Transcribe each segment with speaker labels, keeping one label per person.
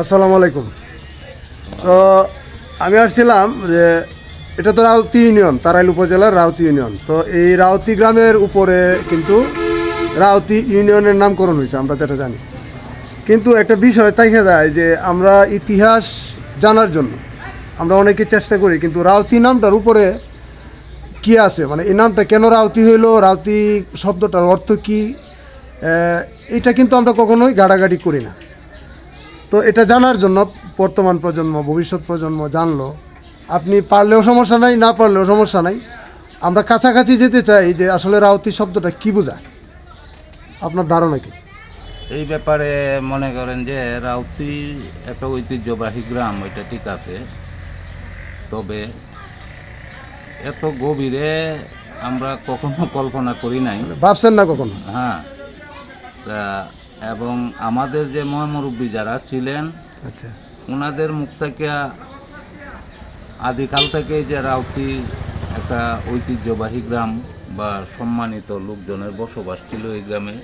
Speaker 1: আসসালামু আলাইকুম। তো আমি আসছিলাম যে এটা তো রাউতি ইউনিয়ন, তারাইল উপজেলার রাউতি ইউনিয়ন। তো এই রাউতি গ্রামের উপরে কিন্তু রাউতি ইউনিয়নের নামকরণ হয়েছে, আমরা যেটা জানি। কিন্তু একটা বিষয় দেখা যায় যে আমরা ইতিহাস জানার জন্য আমরা অনেকে চেষ্টা করি, কিন্তু রাউতি নামটার উপরে কি আছে, মানে এই নামটা কেন রাউতি হইলো, রাউতি শব্দটার অর্থ কী, এটা কিন্তু আমরা কখনোই গাড়াগাড়ি করি না। তো এটা জানার জন্য বর্তমান প্রজন্ম, ভবিষ্যৎ প্রজন্ম জানলো। আপনি পারলেও সমস্যা নাই, না পারলেও সমস্যা নাই, আমরা কাছাকাছি যেতে চাই যে আসলে রাউতি শব্দটা কী বোঝায়, আপনার ধারণা কি?
Speaker 2: এই ব্যাপারে মনে করেন যে রাউতি একটা ঐতিহ্যবাহী গ্রাম, ওইটা ঠিক আছে, তবে এত গভীরে আমরা কখনো কল্পনা করি নাই।
Speaker 1: ভাবছেন না কখনো?
Speaker 2: হ্যাঁ, তা এবং আমাদের যে মহামুরব্বী যারা ছিলেন,
Speaker 1: আচ্ছা,
Speaker 2: ওনাদের মুখ থেকে আদিকাল থেকে যে রাউতি একটা ঐতিহ্যবাহী গ্রাম বা সম্মানিত লোকজনের বসবাস ছিল এই গ্রামে,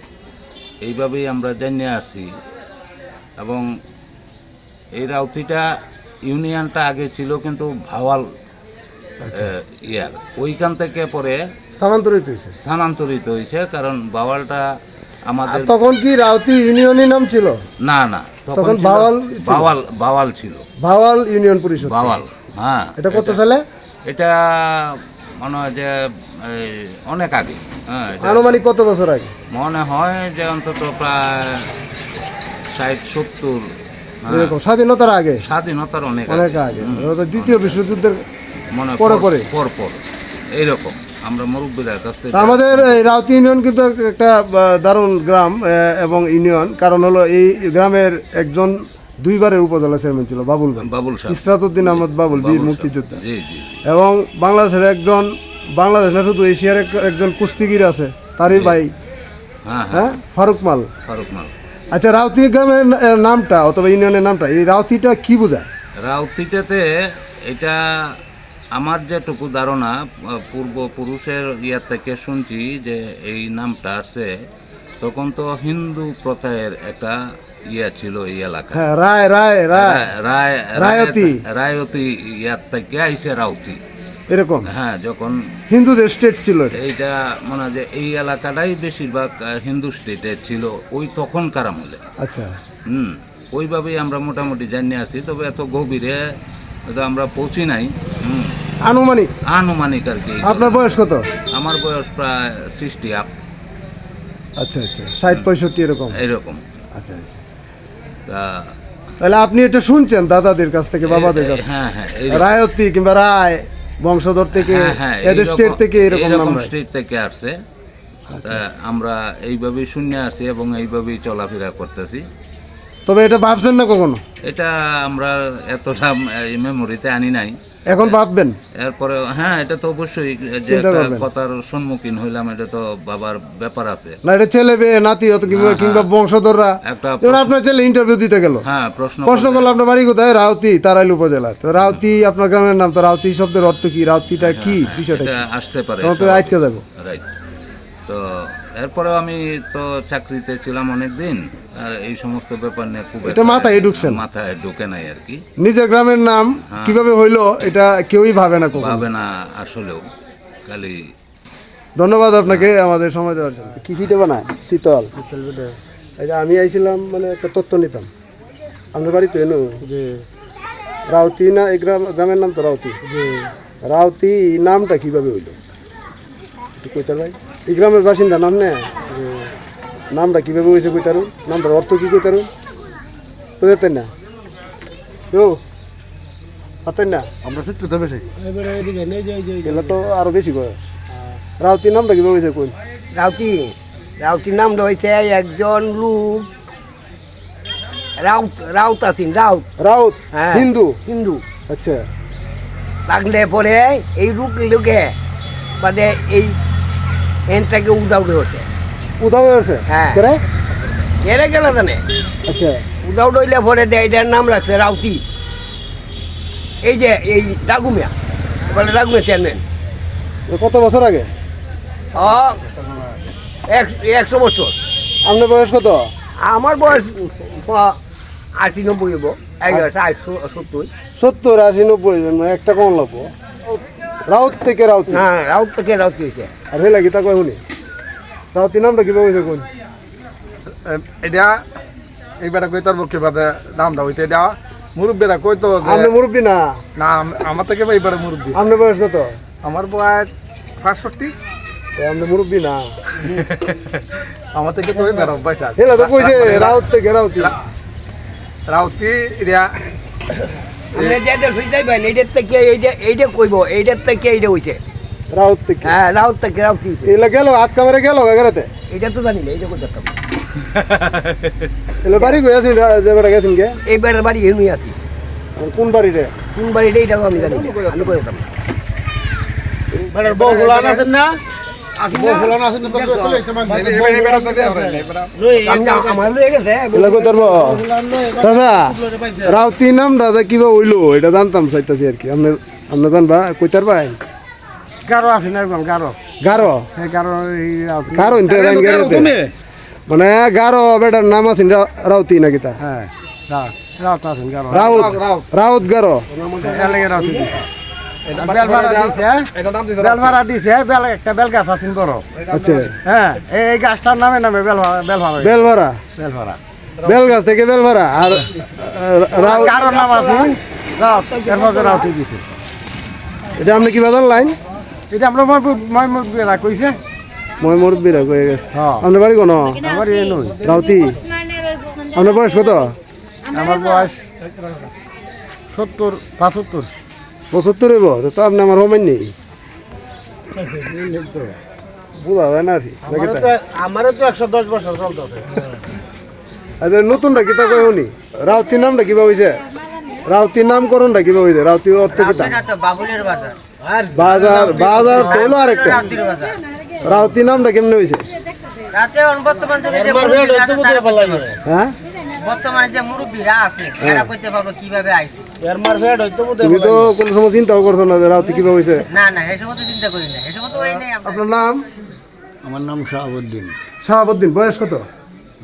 Speaker 2: এইভাবেই আমরা জানিয়ে আসছি। এবং এই রাউতিটা ইউনিয়নটা আগে ছিল কিন্তু ভাওয়াল ইয়ার, ওইখান থেকে পরে স্থানান্তরিত হয়েছে, কারণ ভাওয়ালটা আমাদের
Speaker 1: তখন কি রাউতি ইউনিয়নের নাম ছিল?
Speaker 2: না না,
Speaker 1: তখন
Speaker 2: ভাওয়াল ছিল,
Speaker 1: ভাওয়াল ইউনিয়ন পরিষদ,
Speaker 2: ভাওয়াল। হ্যাঁ,
Speaker 1: এটা কত সালে?
Speaker 2: এটা মনে হয় যে অনেক আগে। হ্যাঁ,
Speaker 1: আনুমানিক কত বছর আগে?
Speaker 2: মনে হয় যে অন্তত প্রায় 60-70
Speaker 1: এরকম, স্বাধীনতার আগে,
Speaker 2: স্বাধীনতার অনেক
Speaker 1: আগে, দ্বিতীয় বিশ্বযুদ্ধের
Speaker 2: মনে পর এইরকম আমরা মুরব্বীদের কাছ থেকে।
Speaker 1: আমাদের এই রাউতি ইউনিয়ন কিন্তু একটা দারুণ গ্রাম এবং ইউনিয়ন, কারণ হলো এই গ্রামের একজন দুইবারের উপজেলা চেয়ারম্যান ছিল বাবুল ইসরাতুদ্দিন আহমদ বাবুল, বীর মুক্তিযোদ্ধা। এবং বাংলাদেশের একজন, বাংলাদেশ না শুধু এশিয়ার একজন কুস্তিগির আছে, তারই ভাই, হ্যাঁ, ফারুক মাল। আচ্ছা, রাউতি গ্রামের নামটা অথবা ইউনিয়নের নামটা, এই রাউতিটা কি বোঝায়?
Speaker 2: রাউতিটাতে এটা আমার যেটুকু ধারণা, পূর্বপুরুষের ইয়ার থেকে শুনছি যে এই নামটা আছে, তখন তো হিন্দু প্রথায়ের একটা ইয়া ছিল এই এলাকা।
Speaker 1: হ্যাঁ,
Speaker 2: রায়তি ইয়ার থেকে আইসে রাউতি,
Speaker 1: এরকম।
Speaker 2: হ্যাঁ, যখন
Speaker 1: হিন্দুদের স্টেট ছিল
Speaker 2: এইটা, মনে হয় যে এই এলাকাটাই বেশিরভাগ হিন্দু স্টেটের ছিল ওই তখনকার আমলে।
Speaker 1: আচ্ছা,
Speaker 2: ওইভাবেই আমরা মোটামুটি জানিয়ে আসি, তবে এত গভীরে আমরা পৌঁছি নাই। আনুমানিক আর কি।
Speaker 1: আপনার বয়স কত?
Speaker 2: আমার বয়স প্রায় 60 আপ।
Speaker 1: আচ্ছা, 60-65 এরকম। আচ্ছা, তাহলে আপনি এটা শুনছেন দাদাদের কাছ থেকে, বাবাদের কাছ থেকে?
Speaker 2: হ্যাঁ,
Speaker 1: রায়তি কিংবা রায় বংশধর থেকে, এদের স্টেট থেকে এরকম
Speaker 2: স্টেট থেকে আসছে। আমরা এইভাবেই শুনে আসছি এবং এইভাবেই চলাফেরা করতেছি।
Speaker 1: তবে এটা ভাবছেন না কখনো?
Speaker 2: এটা আমরা এতটা মেমোরিতে আনি নাই,
Speaker 1: এখন ভাববেন
Speaker 2: এরপরে। হ্যাঁ, এটা তো অবশ্যই, যে কথার সম্মুখীন হইলাম, এটা তো বাবার ব্যাপার আছে
Speaker 1: না, এটা ছেলে মেয়ে নাতি কিংবা বংশধররা। আপনার ছেলে ইন্টারভিউ দিতে গেল,
Speaker 2: হ্যাঁ, প্রশ্ন
Speaker 1: করলো আপনার বাড়ি কোথায়? রাউতি, তারাইল উপজেলা। তো রাউতি আপনার গ্রামের নাম, তো রাউতি শব্দের অর্থ কি, রাউতিটা কি, বিষয়টা
Speaker 2: আসতে পারে,
Speaker 1: আটকে যাবো।
Speaker 2: রাইট। তো এরপরেও আমি তো চাকরিতে ছিলাম অনেকদিন, আর এই সমস্ত ব্যাপার নিয়ে খুব
Speaker 1: এটা মাথায়
Speaker 2: ঢুকে নাই আর কি।
Speaker 1: নিজের গ্রামের নাম কিভাবে হইলো এটা কেউই ভাবে না
Speaker 2: আসলেও। খালি
Speaker 1: ধন্যবাদ আপনাকে আমাদের সময় দেওয়ার জন্য। কি পিঠে বানায়? শীতল পিঠে। এটা আমি আইছিলাম, মানে একটা তথ্য নিতাম। আপনার বাড়িতে এনো যে রাউতি না, এই গ্রামের নাম তো রাউতি। রাউতি নামটা কিভাবে হইলো একটু কইতার ভাই? এই গ্রামের বাসিন্দা নাম নেয়, নামটা কিভাবে হয়েছে কইতারুন? নামটার অর্থ কি কইতারুন? বুঝতেন না? পাতেন না? আমরা সত্যি তো বেশি, এগুলো তো আরো বেশি বয়স। রাউতি নামটা কিভাবে হয়েছে কোন?
Speaker 3: রাউতির নামটা হয়েছে একজন লোক, রাউত আছেন, রাউত হিন্দু। আচ্ছা, থাকলে পরে এই লোকে বাদে এই এনটাকে উদাউড়ে হচ্ছে। হ্যাঁ, এরা গেল জানে।
Speaker 1: আচ্ছা,
Speaker 3: উদাউড় হইলে পরে এটার নাম রাখছে রাউতি। এই যে এই দাগুমিয়া বলে, দাগুমিয়া চেয়ারম্যান।
Speaker 1: কত বছর আগে?
Speaker 3: 100 বছর।
Speaker 1: আপনার বয়স কত?
Speaker 3: আমার বয়স 80-90 হইব 70।
Speaker 1: 70, 80, 90 মানে একটা কম লাগবো। রাউত থেকে রাউতি।
Speaker 3: হ্যাঁ রাউত থেকে রাউতি হয়েছে।
Speaker 1: আর হে লাগি তা কয় শুনি রাউতি নামটা কিভাবে হয়েছে কোন?
Speaker 4: এটা এইবার কই তোর পক্ষে বাদে দামটা হইতে এটা মুরব্বীরা কইতো
Speaker 1: আপনি মুরব্বী না?
Speaker 4: না আমার থেকে এইবারে মুরব্বী।
Speaker 1: আপনার বয়স কত?
Speaker 4: আমার বয়স 65।
Speaker 1: আপনি মুরব্বী না?
Speaker 4: আমার থেকে তো এইবার পয়সা
Speaker 1: হেলা তো কইছে রাউত থেকে রাউতি।
Speaker 4: রাউতি এটা
Speaker 3: আপনি যাদের হয়ে যাইবেন এইটার থেকে এইটা কইব, এইটার থেকে এইটা হইছে।
Speaker 1: রাউত থেকে?
Speaker 3: হ্যাঁ রাউত থেকে রাউতি হইছে।
Speaker 1: এলা গেল হাত কামড়ে গেল এগারেতে?
Speaker 3: এইটা তো জানি না, এইটা কোথাও তো
Speaker 1: এলা বাড়ি গই আছেন যে বেটা গেছেন কে?
Speaker 3: এইবার বাড়ি এমনি আছি।
Speaker 1: কোন বাড়ি রে?
Speaker 3: কোন বাড়িটা এইটাও আমি জানি না, আমি কই যেতাম আমার লয়ে গেছে।
Speaker 1: এলা কই তারবো দাদা রাউতি নাম দাদা কিবা হইলো এটা জানতাম চাইতাছি আর কি। আপনি আপনি জানবা কই তারবাই?
Speaker 4: গারো আছে না গারো
Speaker 1: গারো?
Speaker 4: হ্যাঁ গারো
Speaker 1: গারো ইনতে জান গেরেতে মানে গারো বেটার নাম আছে রাউতি নাকি তা?
Speaker 4: হ্যাঁ রাউত আছে গারো
Speaker 1: রাউত রাউত গারো।
Speaker 4: এলাকে রাউতি দিছে বেলভাড়া দিছে একটা বেল গাছ আছে বড়।
Speaker 1: আচ্ছা
Speaker 4: হ্যাঁ এই গাছটার নামে নামে বেলভাড়া
Speaker 1: বেলভাড়া?
Speaker 4: বেলভাড়া
Speaker 1: বেল গাছ থেকে বেলভাড়া। আর রাউত
Speaker 4: কারো নাম আছে রাউত, এরপর রাউতি দিছে।
Speaker 1: এটা আপনি কি বাজার লাইন?
Speaker 4: এটা আমরা ময়মুরবিরা কইছে।
Speaker 1: মই মুরব্বীরা কয়ে গেছে।
Speaker 4: হ্যাঁ।
Speaker 1: আপনার বাড়ি কোন?
Speaker 4: আমার এই নই,
Speaker 1: রাউতি? আপনার বয়স কত?
Speaker 4: আমার বয়স 70-75।
Speaker 1: 75 হইব তো আপনি আমার হোমেন নেই বুঝা যায় না আর কি নাকি তা?
Speaker 4: আমারও তো 110 বছর চলতেছে।
Speaker 1: আচ্ছা নতুনটা কিতা কই শুনি রাউতি নামটা কিবা হইছে? রাউতি নামকরণটা কিবা হইছে? রাউতি অর্থ কিতা?
Speaker 5: বাবুলের বাজার
Speaker 1: বাজার বাজার তো হলো আরেকটা।
Speaker 5: রাউতির বাজার
Speaker 1: রাউতি নামটা কেমনে হইছে?
Speaker 5: রাতে বর্তমান যুগে যে মুরব্বীরা আছে তারা কইতে পারবে।
Speaker 1: হ্যাঁ
Speaker 5: বর্তমানে যে মুরব্বীরা আছে এরা কইতে পারবে কিভাবে আইছে।
Speaker 1: তুমি তো কোনো সময় চিন্তাও করছো না যে রাউতি কিবা হইছে?
Speaker 5: না না এই সময় তো চিন্তা করি না, এই সময় তো এই নেই আমরা।
Speaker 1: আপনার নাম?
Speaker 4: আমার নাম শাহাবুদ্দিন,
Speaker 1: শাহাবুদ্দিন। বয়স কত?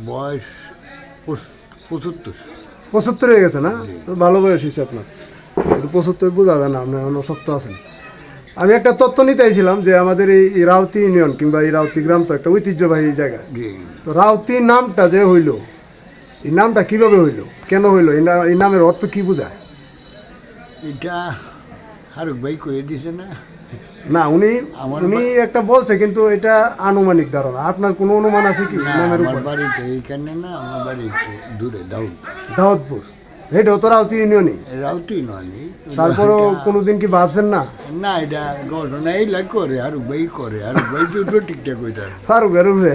Speaker 4: বয়স 75।
Speaker 1: 75 হয়ে গেছে না? তো ভালো বয়স হয়েছে আপনার। কিন্তু 75 বোঝা যায় না, আপনি এখনো শক্ত আছেন। আমি একটা তথ্য নিতে চাইছিলাম যে আমাদের এই রাউতি ইউনিয়ন কিংবা এই রাউতি গ্রাম তো একটা ঐতিহ্যবাহী জায়গা। তো রাউতি নামটা যে হইলো, এই নামটা কিভাবে হইলো, কেন হইলো, এই নামের অর্থ কি বোঝায়?
Speaker 4: এটা হারুক ভাই কয়ে দিছে না?
Speaker 1: না উনি উনি একটা বলছে কিন্তু এটা আনুমানিক ধারণা। আপনার কোনো অনুমান আছে কি নামের উপর?
Speaker 4: বাড়িতে এইখানে না, আমার বাড়ি দূরে
Speaker 1: দাউদপুর। এটাও তো রাউতি ইউনিয়নই।
Speaker 4: রাউতি নয়।
Speaker 1: তারপরেও কোনোদিন কি ভাবছেন না?
Speaker 4: না এটা ঘটনা এই লাগ করে হারুক ভাই করে, হারুক ভাই তো ঠিকঠাক ওইটা।
Speaker 1: ফারুক রে।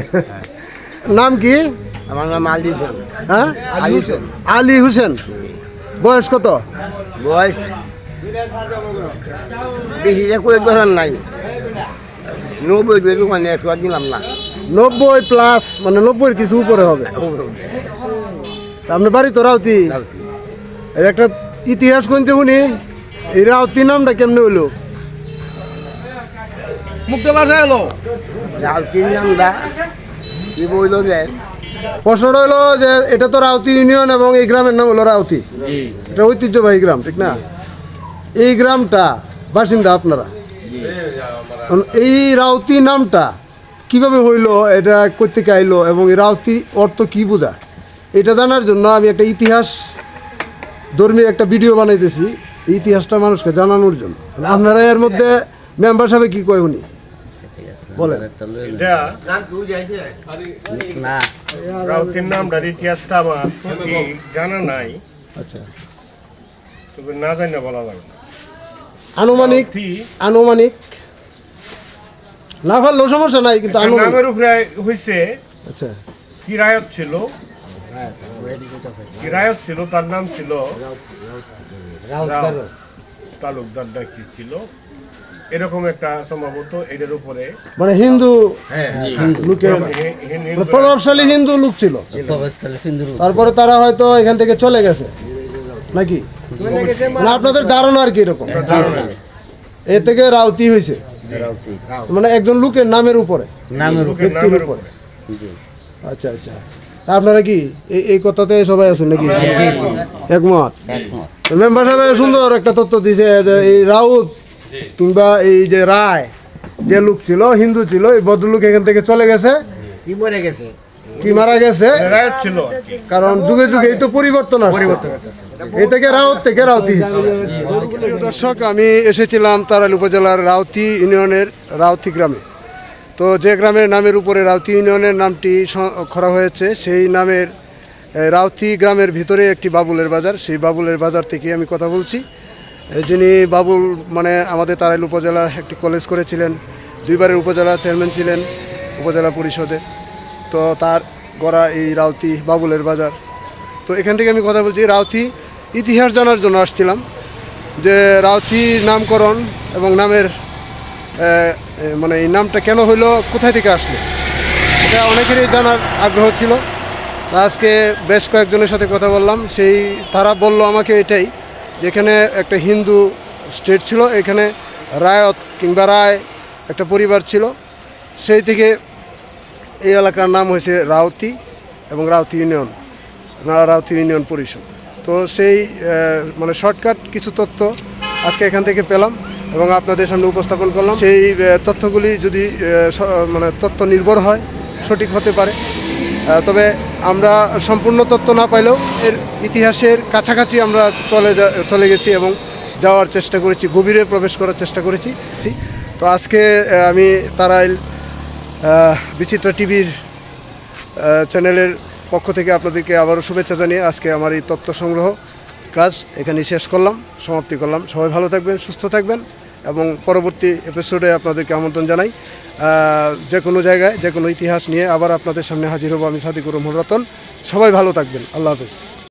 Speaker 1: নাম কি?
Speaker 3: আমার নাম আলী হোসেন।
Speaker 1: হ্যাঁ
Speaker 3: আলী হোসেন।
Speaker 1: আলী হোসেন। বয়স কত?
Speaker 3: বয়স বেশি যে করে ধরার নাই, 90 দিয়ে দোকানে একটু দিলাম না।
Speaker 1: 90 প্লাস মানে 90 কিছু উপরে হবে। আপনার বাড়ি তো রাউতি। এর একটা ইতিহাস কোনতে শুনি, এই রাউতি নামটা কেমনে হইলো?
Speaker 4: মুক্ত বাসা এলো
Speaker 3: রাউতির নামটা কি বললো যে
Speaker 1: প্রশ্নটা হলো যে এটা তো রাউতি ইউনিয়ন এবং এই গ্রামের নাম হলো রাউতি। এটা ঐতিহ্যবাহী গ্রাম, ঠিক না? এই গ্রামটা বাসিন্দা আপনারা। এই রাউতি নামটা কিভাবে হইলো, এটা কোত্থেকে আইলো এবং এই রাউতি অর্থ কি বোঝায়, এটা জানার জন্য আমি একটা ইতিহাস ধর্মীয় একটা ভিডিও বানাইতেছি, এই ইতিহাসটা মানুষকে জানানোর জন্য। আপনারা এর মধ্যে মেম্বার সাহেব কি কয় উনি বলেন?
Speaker 6: রাউতির নামটার ইতিহাসটা আমার সঠিক জানা নাই,
Speaker 1: আচ্ছা
Speaker 6: তবে না জানি বলা যাবে না।
Speaker 1: আনুমানিক আনুমানিক না পারলেও সমস্যা নাই, কিন্তু
Speaker 6: তার
Speaker 1: আনুমানিক।
Speaker 6: নামের উপরে হয়েছে
Speaker 1: আচ্ছা
Speaker 6: কিরায়ত ছিল, কিরায়ত ছিল, তার নাম ছিল রাউত তালুকদার না কি ছিল এরকম একটা সম্ভবত এটার উপরে
Speaker 1: মানে হিন্দু লোকের
Speaker 6: হিন্দু
Speaker 1: প্রভাবশালী হিন্দু লোক ছিল, তারপরে তারা হয়তো এখান থেকে চলে গেছে নাকি, মানে আপনাদের ধারণা আর কি এরকম? এ থেকে রাউতি হয়েছে মানে একজন লোকের নামের উপরে, ব্যক্তির উপরে। আচ্ছা আচ্ছা। আপনারা কি এই কথাতে সবাই আছেন নাকি একমত? মেম্বার সাহেব সুন্দর একটা তথ্য দিছে যে এই রাউত কিংবা এই যে রায় যে লোক ছিল হিন্দু ছিল, এই ভদ্রলোক এখান থেকে চলে গেছে, কি মারা গেছে,
Speaker 6: রায়ত ছিল আর কি।
Speaker 1: কারণ যুগে যুগে এই তো পরিবর্তন আসছে, এই থেকে রাউত থেকে রাউতি। প্রিয় দর্শক, আমি এসেছিলাম তারাইল উপজেলার রাউতি ইউনিয়নের রাউতি গ্রামে। তো যে গ্রামের নামের উপরে রাউতি ইউনিয়নের নামটি করা হয়েছে, সেই নামের রাউতি গ্রামের ভিতরে একটি বাবুলের বাজার, সেই বাবুলের বাজার থেকে আমি কথা বলছি। যিনি বাবুল মানে আমাদের তারাইল উপজেলা একটি কলেজ করেছিলেন, 2 বারের উপজেলা চেয়ারম্যান ছিলেন উপজেলা পরিষদে। তো তার গড়া এই রাউতি বাবুলের বাজার। তো এখান থেকে আমি কথা বলছি, রাউতি ইতিহাস জানার জন্য আসছিলাম, যে রাউতি নামকরণ এবং নামের মানে এই নামটা কেন হইলো, কোথায় থেকে আসলো, এটা অনেকেরই জানার আগ্রহ ছিল। আজকে বেশ কয়েকজনের সাথে কথা বললাম, তারা বলল আমাকে এটাই, যেখানে একটা হিন্দু স্টেট ছিল, এখানে রায়ত কিংবা রায় একটা পরিবার ছিল, সেই থেকে এই এলাকার নাম হয়েছে রাউতি এবং রাউতি ইউনিয়ন, রাউতি ইউনিয়ন পরিষদ। তো সেই মানে শর্টকাট কিছু তথ্য আজকে এখান থেকে পেলাম এবং আপনাদের সামনে উপস্থাপন করলাম। সেই তথ্যগুলি যদি মানে তথ্য নির্ভর হয়, সঠিক হতে পারে, তবে আমরা সম্পূর্ণ তথ্য না পাইলেও এর ইতিহাসের কাছাকাছি আমরা চলে গেছি এবং যাওয়ার চেষ্টা করেছি, গভীরে প্রবেশ করার চেষ্টা করেছি। তো আজকে আমি তারাইল বিচিত্রা টিভির চ্যানেলের পক্ষ থেকে আপনাদেরকে আবারও শুভেচ্ছা জানিয়ে আজকে আমার এই তথ্য সংগ্রহ কাজ এখানেই শেষ করলাম, সমাপ্তি করলাম। সবাই ভালো থাকবেন, সুস্থ থাকবেন এবং পরবর্তী এপিসোডে আপনাদেরকে আমন্ত্রণ জানাই। যে কোনো জায়গায় যে কোনো ইতিহাস নিয়ে আবার আপনাদের সামনে হাজির হব আমি, সাদিকুর রহমান রতন। সবাই ভালো থাকবেন, আল্লাহ হাফেজ।